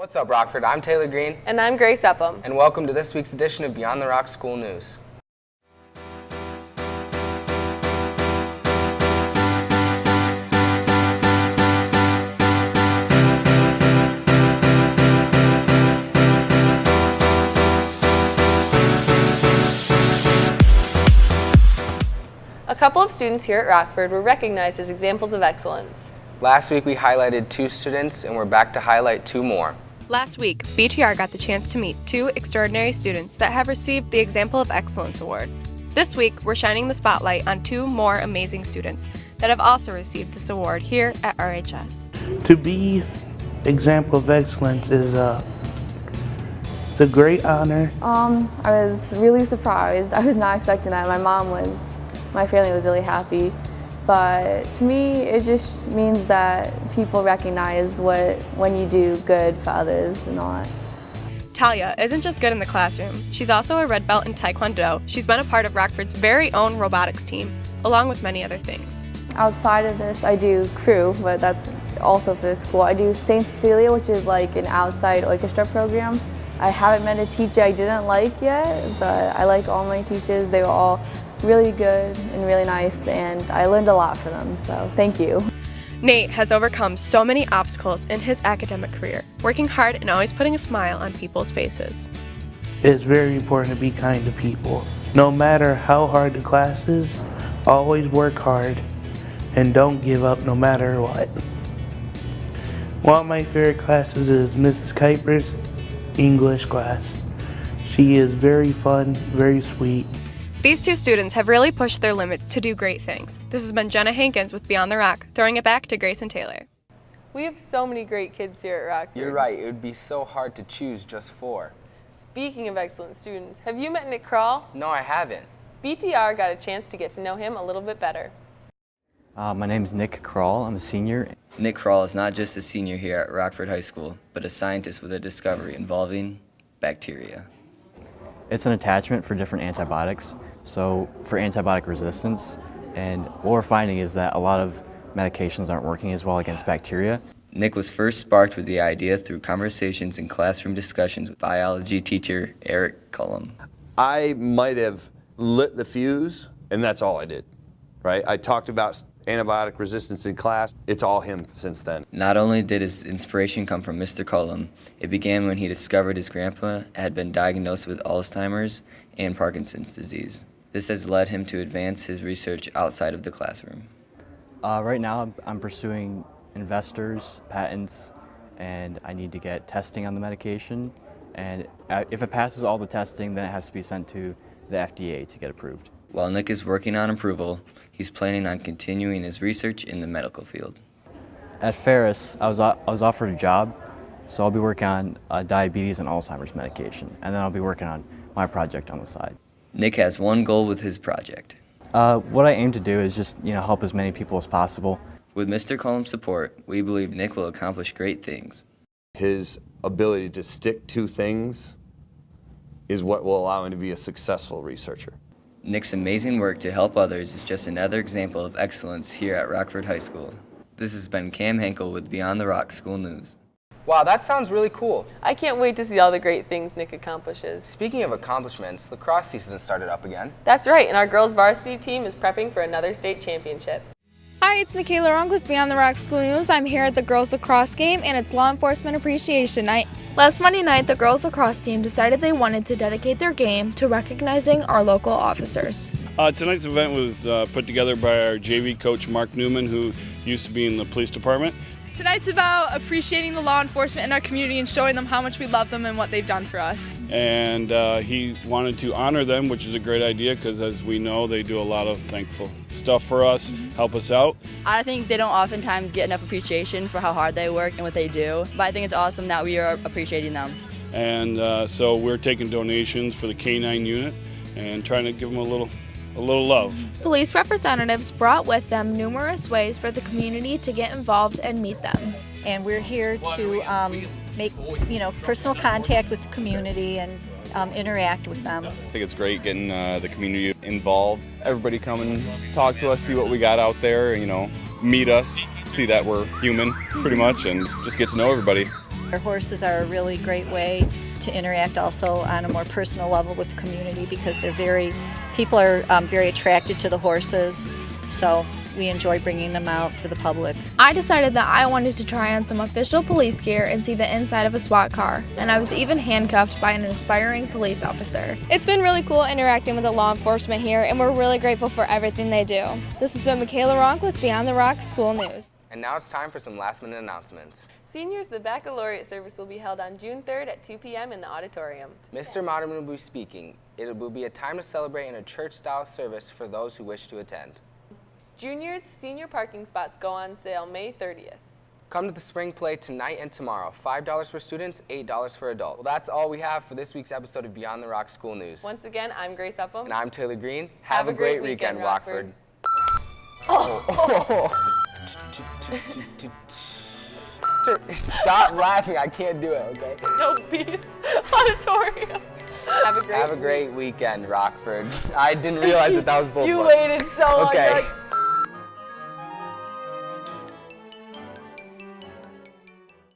What's up, Rockford? I'm Taylor Green. And I'm Grace Upham. And welcome to this week's edition of Beyond the Rock School News. A couple of students here at Rockford were recognized as examples of excellence. Last week we highlighted 2 students, and we're back to highlight 2 more. Last week, BTR got the chance to meet 2 extraordinary students that have received the Example of Excellence Award. This week, we're shining the spotlight on 2 more amazing students that have also received this award here at RHS. To be Example of Excellence is it's a great honor. I was really surprised. I was not expecting that. My family was really happy. But to me, it just means that people recognize when you do good for others and all that. Talia isn't just good in the classroom. She's also a red belt in Taekwondo. She's been a part of Rockford's very own robotics team, along with many other things. Outside of this, I do crew, but that's also for the school. I do St. Cecilia, which is like an outside orchestra program. I haven't met a teacher I didn't like yet, but I like all my teachers. They were all really good and really nice, and I learned a lot from them, so thank you. Nate has overcome so many obstacles in his academic career, working hard and always putting a smile on people's faces. It's very important to be kind to people. No matter how hard the class is, always work hard and don't give up no matter what. One of my favorite classes is Mrs. Kuiper's English class. She is very fun, very sweet. These 2 students have really pushed their limits to do great things. This has been Jenna Hankins with Beyond the Rock, throwing it back to Grace and Taylor. We have so many great kids here at Rockford. You're right, it would be so hard to choose just 4. Speaking of excellent students, have you met Nick Kroll? No, I haven't. BTR got a chance to get to know him a little bit better. My name is Nick Kroll. I'm a senior. Nick Kroll is not just a senior here at Rockford High School, but a scientist with a discovery involving bacteria. It's an attachment for different antibiotics, so for antibiotic resistance. And what we're finding is that a lot of medications aren't working as well against bacteria. Nick was first sparked with the idea through conversations and classroom discussions with biology teacher Eric Cullum. I might have lit the fuse, and that's all I did, right? I talked about antibiotic resistance in class. It's all him since then. Not only did his inspiration come from Mr. Cullum, it began when he discovered his grandpa had been diagnosed with Alzheimer's and Parkinson's disease. This has led him to advance his research outside of the classroom. Right now I'm pursuing investors, patents, and I need to get testing on the medication. And if it passes all the testing, then it has to be sent to the FDA to get approved. While Nick is working on approval, he's planning on continuing his research in the medical field. At Ferris, I was offered a job, so I'll be working on diabetes and Alzheimer's medication, and then I'll be working on my project on the side. Nick has one goal with his project. What I aim to do is just help as many people as possible. With Mr. Cullum's support, we believe Nick will accomplish great things. His ability to stick to things is what will allow him to be a successful researcher. Nick's amazing work to help others is just another example of excellence here at Rockford High School. This has been Cam Henkel with Beyond the Rock School News. Wow, that sounds really cool. I can't wait to see all the great things Nick accomplishes. Speaking of accomplishments, lacrosse season started up again. That's right, and our girls varsity team is prepping for another state championship. Hi, it's Michaela Rung with Beyond the Rock School News. I'm here at the girls lacrosse game, and it's Law Enforcement Appreciation Night. Last Monday night, the girls lacrosse team decided they wanted to dedicate their game to recognizing our local officers. Tonight's event was put together by our JV coach, Mark Newman, who used to be in the police department. Tonight's about appreciating the law enforcement in our community and showing them how much we love them and what they've done for us. And he wanted to honor them, which is a great idea because, as we know, they do a lot of thankful stuff for us, help us out. I think they don't oftentimes get enough appreciation for how hard they work and what they do, but I think it's awesome that we are appreciating them. And so we're taking donations for the K-9 unit and trying to give them a little love. Police representatives brought with them numerous ways for the community to get involved and meet them. And we're here to make personal contact with the community and interact with them. I think it's great getting the community involved. Everybody come and talk to us, see what we got out there, meet us, see that we're human pretty much, and just get to know everybody. Our horses are a really great way to interact also on a more personal level with the community because people are very attracted to the horses, so we enjoy bringing them out for the public. I decided that I wanted to try on some official police gear and see the inside of a SWAT car, and I was even handcuffed by an aspiring police officer. It's been really cool interacting with the law enforcement here, and we're really grateful for everything they do. This has been Michaela Ronk with Beyond the Rock School News. And now it's time for some last-minute announcements. Seniors, the baccalaureate service will be held on June 3rd at 2 p.m. in the auditorium. Mr. Modern will be speaking. It will be a time to celebrate in a church-style service for those who wish to attend. Juniors, senior parking spots go on sale May 30th. Come to the spring play tonight and tomorrow. $5 for students, $8 for adults. Well, that's all we have for this week's episode of Beyond the Rock School News. Once again, I'm Grace Upham. And I'm Taylor Green. Have a great weekend, Rockford. Stop laughing. I can't do it, okay? Don't be auditorium. Have a great weekend, Rockford. I didn't realize that was both You of us. waited so long. Okay. Like,